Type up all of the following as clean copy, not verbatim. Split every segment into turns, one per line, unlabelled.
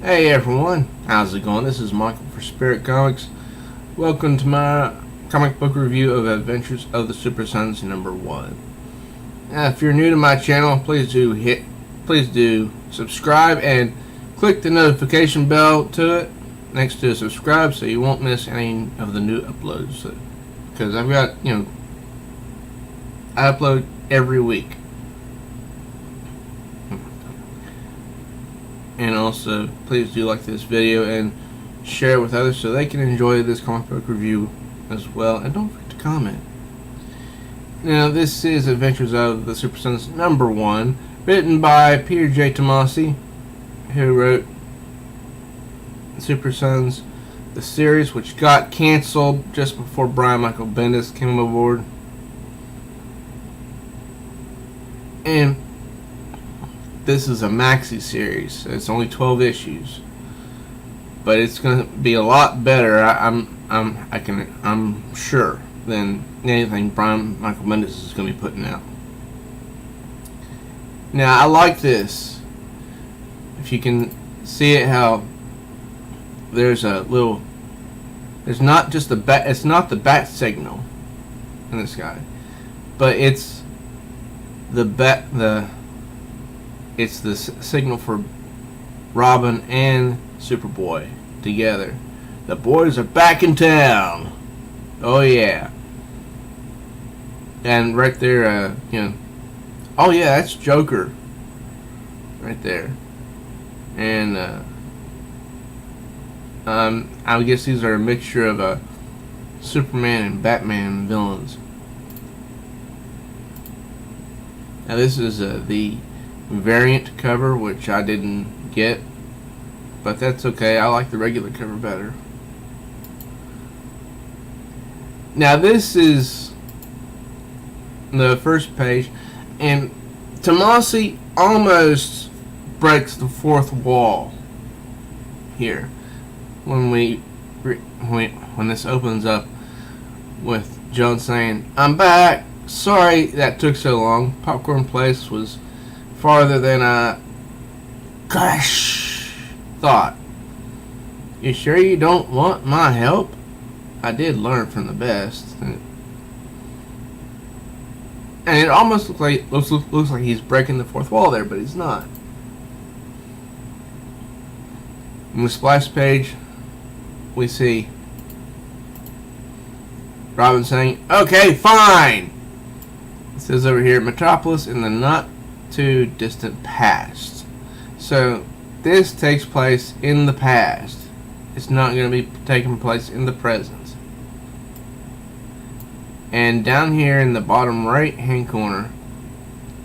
Hey everyone, how's it going? This is Michael for Spirit Comics. Welcome to my comic book review of Adventures of the Super Sons #1. Now, if you're new to my channel, please do subscribe and click the notification bell to it next to subscribe so you won't miss any of the new uploads. Because I've got, I upload every week. And also, please do like this video and share it with others so they can enjoy this comic book review as well. And don't forget to comment. Now, this is Adventures of the Super Sons #1, written by Peter J. Tomasi, who wrote Super Sons, the series, which got canceled just before Brian Michael Bendis came aboard. And this is a maxi series. So it's only 12 issues, but it's going to be a lot better. I'm sure than anything Brian Michael Bendis is going to be putting out. Now, I like this. If you can see it, how there's a little. There's not just the bat. It's not the bat signal in the sky, but it's the bat. It's the signal for Robin and Superboy together. The boys are back in town. Oh yeah. And right there, oh yeah, that's Joker. Right there. And I guess these are a mixture of Superman and Batman villains. Now this is the variant cover, which I didn't get, but that's okay. I like the regular cover better. Now this is the first page, and Tomasi almost breaks the fourth wall here when this opens up with Jon saying, "I'm back. Sorry that took so long. Popcorn Place was farther than I thought. You sure you don't want my help? I did learn from the best." And it almost looks like he's breaking the fourth wall there, but he's not. In the splash page, we see Robin saying, "Okay, fine." It says over here, Metropolis in the not too distant past. So this takes place in the past. It's not going to be taking place in the present. And down here in the bottom right hand corner,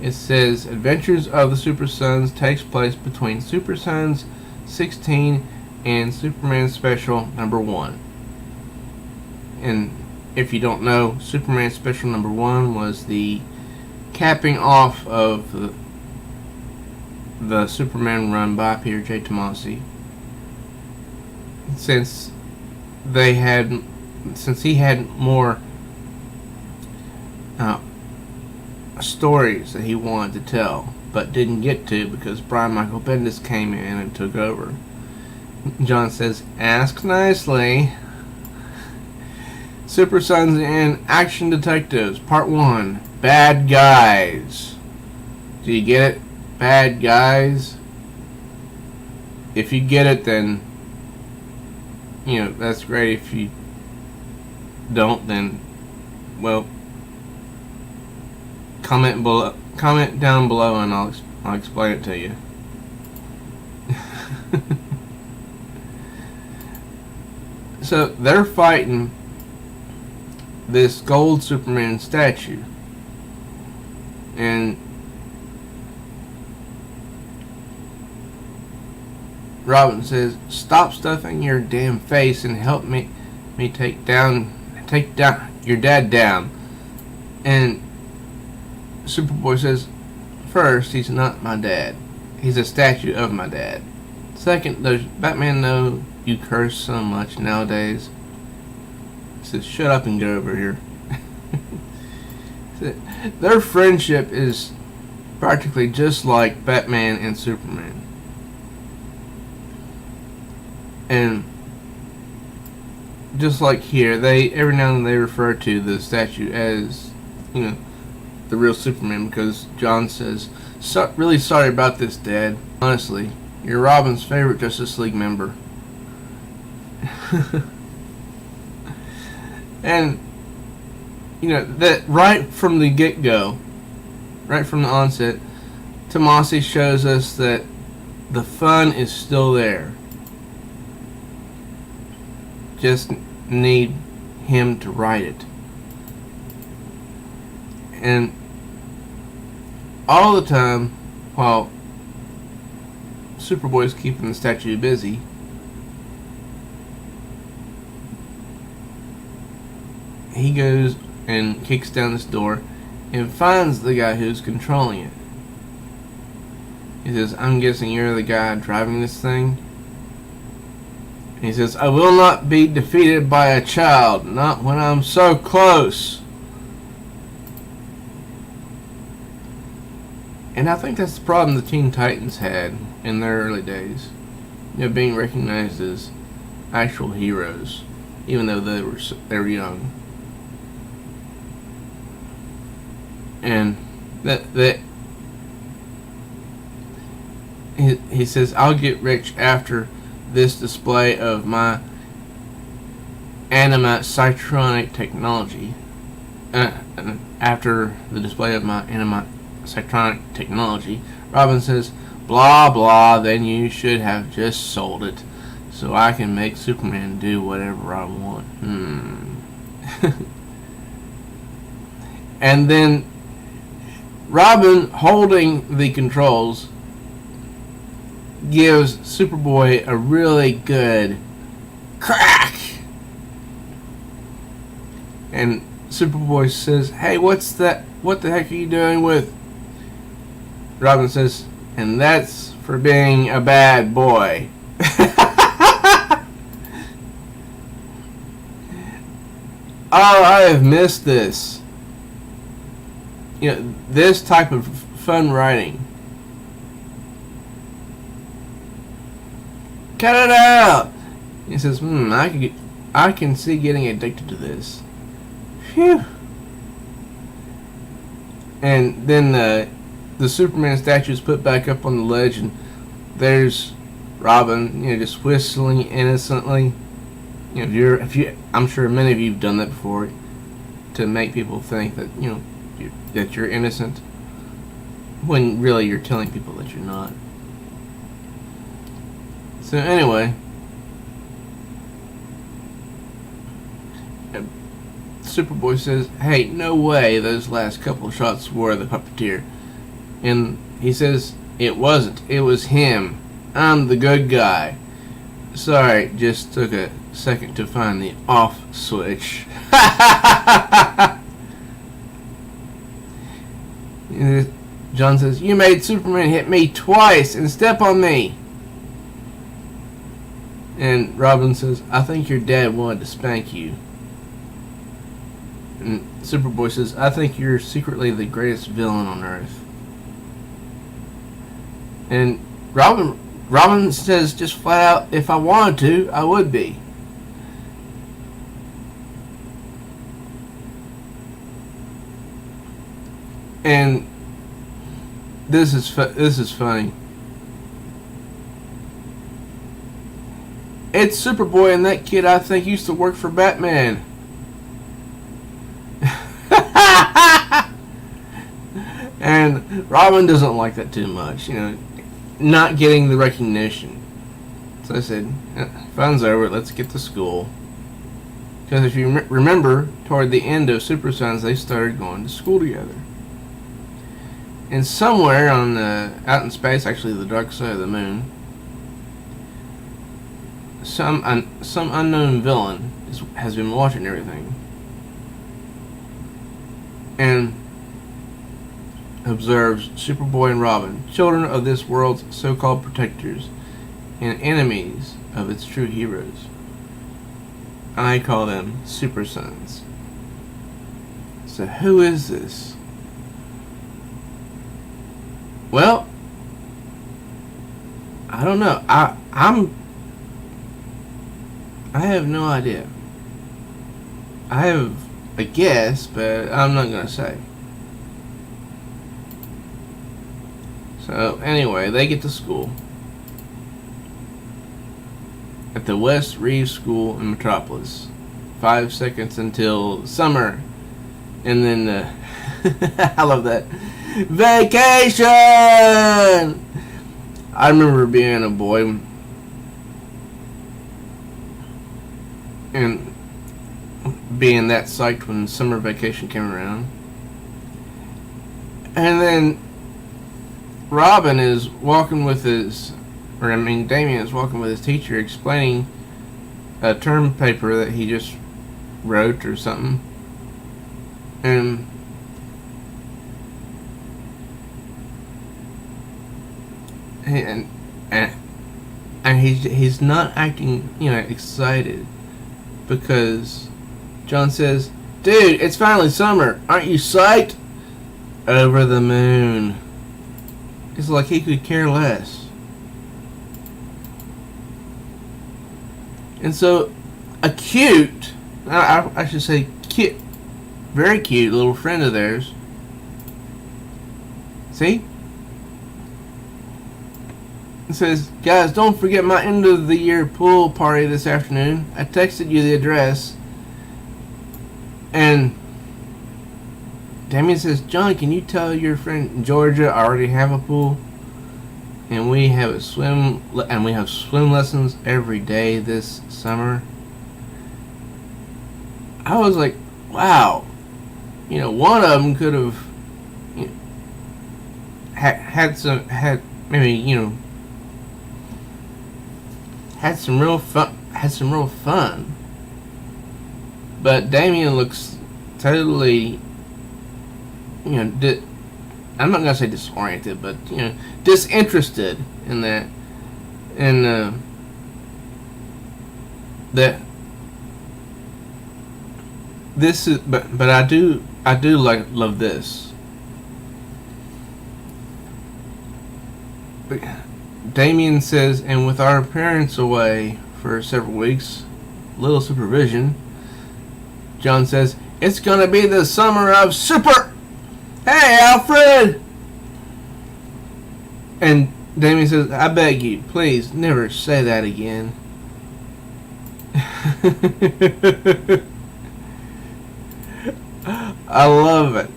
it says Adventures of the Super Sons takes place between Super Sons 16 and Superman Special #1. And if you don't know, Superman Special #1 was the capping off of the Superman run by Peter J. Tomasi. Since he had more stories that he wanted to tell, but didn't get to because Brian Michael Bendis came in and took over. Jon says, "Ask nicely." Super Sons and Action Detectives, Part 1, Bad Guys. Do you get it? Bad Guys? If you get it, then, that's great. If you don't, then, well, comment down below and I'll explain it to you. So, they're fighting this gold Superman statue, and Robin says, "Stop stuffing your damn face and help me take your dad down." And Superboy says, "First, he's not my dad. He's a statue of my dad. Second, does Batman know you curse so much nowadays?" He says, "Shut up and get over here." Their friendship is practically just like Batman and Superman. And just like here, they every now and then they refer to the statue as, the real Superman, because Jon says, really sorry about this, Dad. Honestly, you're Robin's favorite Justice League member. And, that right from the get-go, right from the onset, Tomasi shows us that the fun is still there. Just need him to write it. And all the time, while Superboy's keeping the statue busy, he goes and kicks down this door and finds the guy who's controlling it. He says, I'm guessing you're the guy driving this thing? And he says, I will not be defeated by a child, not when I'm so close. And I think that's the problem the Teen Titans had in their early days. Being recognized as actual heroes, even though they were young. And that he says, I'll get rich after this display of my animatronic technology. After the display of my animatronic technology, Robin says, blah blah, then you should have just sold it so I can make Superman do whatever I want. And then Robin, holding the controls, gives Superboy a really good crack. And Superboy says, hey, what's that? What the heck are you doing with? Robin says, and that's for being a bad boy. Oh, I have missed this. This type of fun writing. Cut it out! He says, I can see getting addicted to this. Phew. And then the Superman statue is put back up on the ledge, and there's Robin, just whistling innocently. I'm sure many of you have done that before, to make people think that that you're innocent, when really you're telling people that you're not. So anyway, Superboy says, hey, no way those last couple of shots were the puppeteer. And he says, it wasn't, it was him. I'm the good guy. Sorry, just took a second to find the off switch. Jon says, you made Superman hit me twice and step on me. And Robin says, I think your dad wanted to spank you. And Superboy says, I think you're secretly the greatest villain on Earth. And Robin says just flat out, if I wanted to, I would be. And this is funny. It's Superboy, and that kid I think used to work for Batman. And Robin doesn't like that too much, not getting the recognition. So I said, fun's over, let's get to school. Because if you remember, toward the end of Super Sons, they started going to school together. And somewhere out in space, actually the dark side of the moon, some unknown villain has been watching everything. And observes Superboy and Robin, children of this world's so-called protectors, and enemies of its true heroes. I call them Super Sons. So who is this? Well, I don't know. I have no idea. I have a guess, but I'm not going to say. So, anyway, they get to school. At the West Reeves School in Metropolis. 5 seconds until summer. And then, I love that. Vacation! I remember being a boy and being that psyched when summer vacation came around. And then Robin is walking with Damian is walking with his teacher explaining a term paper that he just wrote or something. And he's not acting, excited, because Jon says, "Dude, it's finally summer. Aren't you psyched?" Over the moon. It's like he could care less. And so, a cute, I should say cute, very cute little friend of theirs. See? It says, "Guys, don't forget my end of the year pool party this afternoon. I texted you the address." And Damian says, "Jon, can you tell your friend Georgia I already have a pool? And we have swim lessons every day this summer." I was like, wow. One of them could have had some real fun. But Damian looks totally, I'm not gonna say disoriented, but disinterested in that, and that this is, but I do love this. Damian says, "And with our parents away for several weeks, little supervision," Jon says, "It's gonna be the summer of super. Hey, Alfred!" And Damian says, "I beg you, please never say that again." I love it.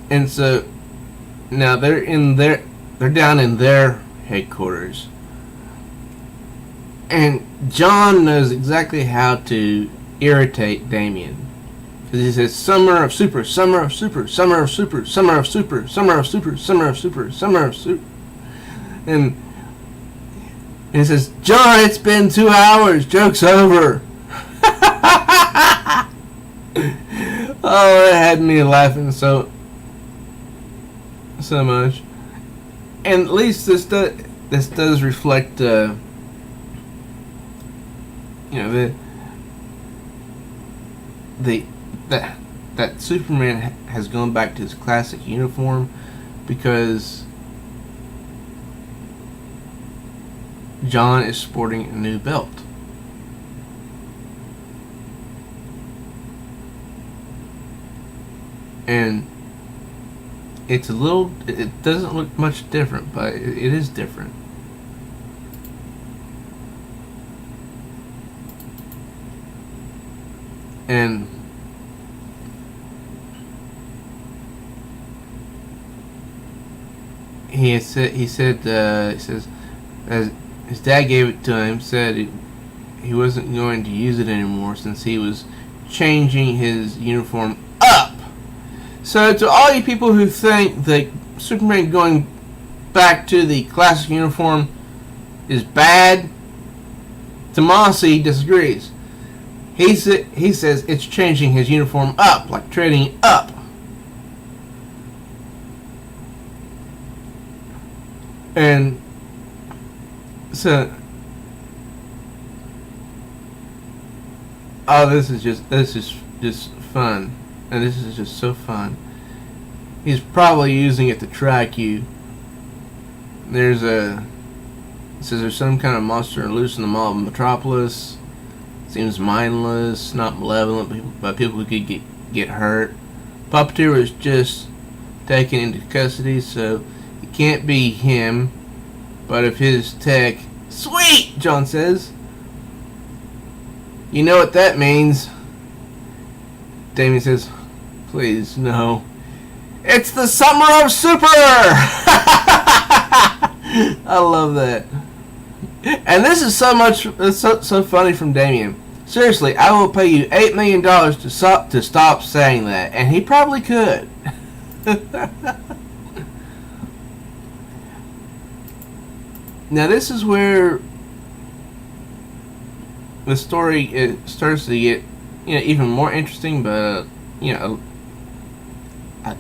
And so now they're down in their headquarters, and Jon knows exactly how to irritate Damian, because he says, "Summer of super, summer of super, summer of super, summer of super, summer of super, summer of super, summer of super," and he says, "Jon, it's been 2 hours. Joke's over." Oh, it had me laughing so much. And at least this does reflect, that Superman has gone back to his classic uniform, because Jon is sporting a new belt. And it doesn't look much different, but it is different. And he says, as his dad gave it to him, said he wasn't going to use it anymore since he was changing his uniform up. So to all you people who think that Superman going back to the classic uniform is bad, Tomasi disagrees. He says it's changing his uniform up, like trading up. And so, this is just fun. And this is just so fun. He's probably using it to track you. There's a It says there's some kind of monster loose in the mall of Metropolis. Seems mindless, not malevolent, but people could get hurt. Puppeteer was just taken into custody, so it can't be him. But if his tech... Sweet! Jon says. You know what that means. Damian says, please, no. It's the Summer of Super! I love that. And this is so funny from Damian. Seriously, I will pay you $8 million to stop saying that. And he probably could. Now this is where the story starts to get, even more interesting, but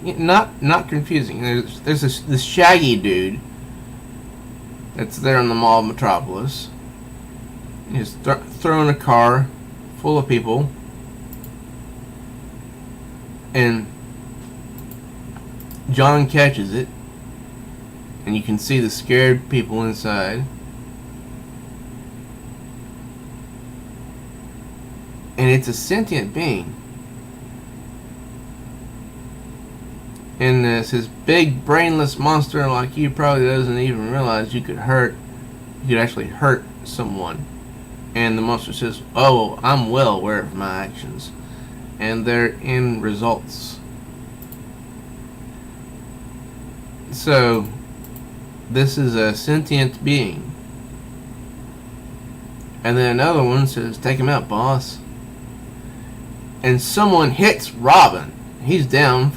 not confusing. There's this Shaggy dude that's there in the mall of Metropolis. He's throwing a car full of people, and Jon catches it, and you can see the scared people inside. And it's a sentient being. And this big brainless monster like you probably doesn't even realize you could actually hurt someone. And the monster says, oh, I'm well aware of my actions. And their end results. So, this is a sentient being. And then another one says, take him out, boss. And someone hits Robin. He's down.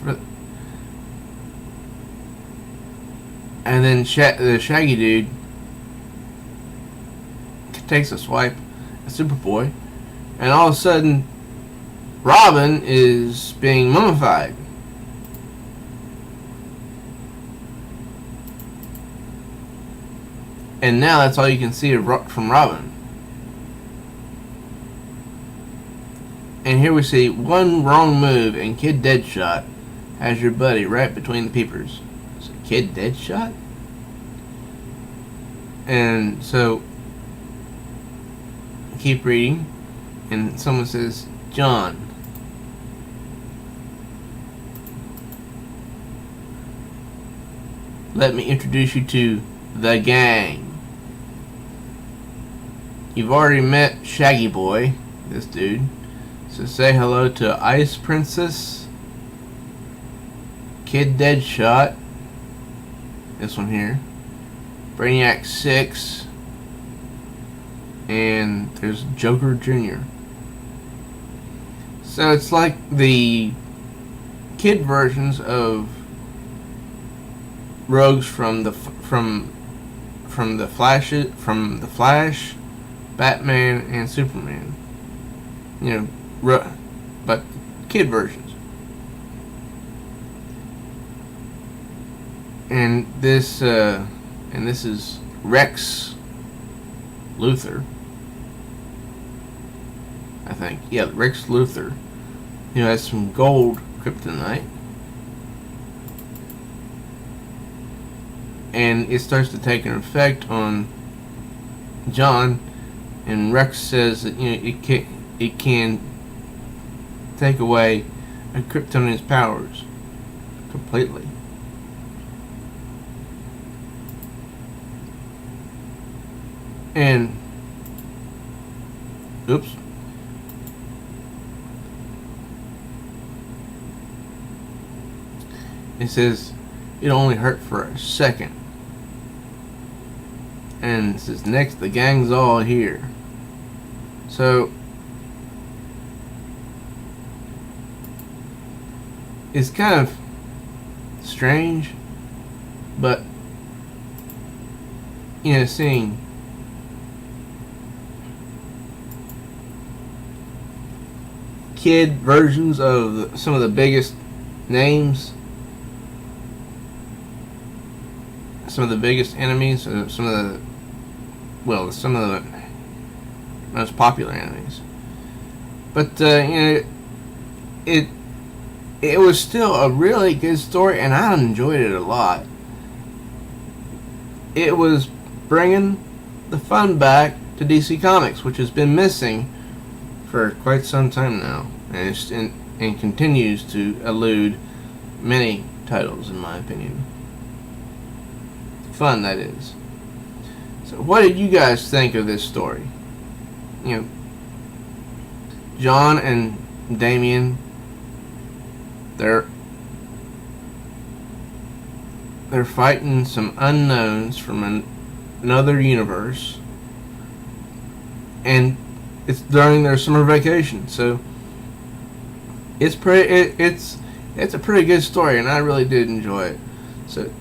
And then the Shaggy dude takes a swipe at Superboy. And all of a sudden, Robin is being mummified. And now that's all you can see from Robin. And here we see one wrong move and Kid Deadshot has your buddy right between the peepers. So Kid Deadshot? And so keep reading, and someone says, Jon, let me introduce you to the gang. You've already met Shaggy Boy, this dude. So say hello to Ice Princess, Kid Deadshot, this one here, Brainiac 6, and there's Joker Jr. So it's like the kid versions of rogues from the Flash, Batman, and Superman. But kid versions. And this is Rex Luthor, I think. Yeah, Rex Luthor. Has some gold kryptonite. And it starts to take an effect on Jon, and Rex says that it can take away a Kryptonian's powers completely. And oops. It says it only hurt for a second. And it says next the gang's all here. So it's kind of strange, but seeing kid versions of some of the biggest names, some of the biggest enemies, some of the most popular enemies. But it was still a really good story, and I enjoyed it a lot. It was bringing the fun back to DC Comics, which has been missing for quite some time now, and continues to elude many titles, in my opinion. Fun, that is. So, what did you guys think of this story? You know, Jon and Damian, they're fighting some unknowns from another universe, and it's during their summer vacation, so it's a pretty good story, and I really did enjoy it. So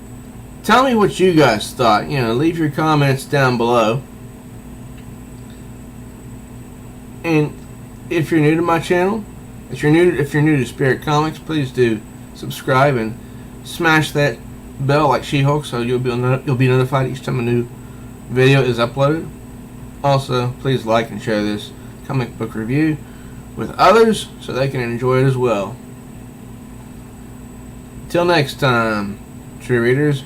tell me what you guys thought. You know, leave your comments down below. And if you're new to my channel, if you're new to Spirit Comics, please do subscribe and smash that bell like She-Hulk, so you'll be notified each time a new video is uploaded. Also, please like and share this comic book review with others so they can enjoy it as well. Till next time, true readers.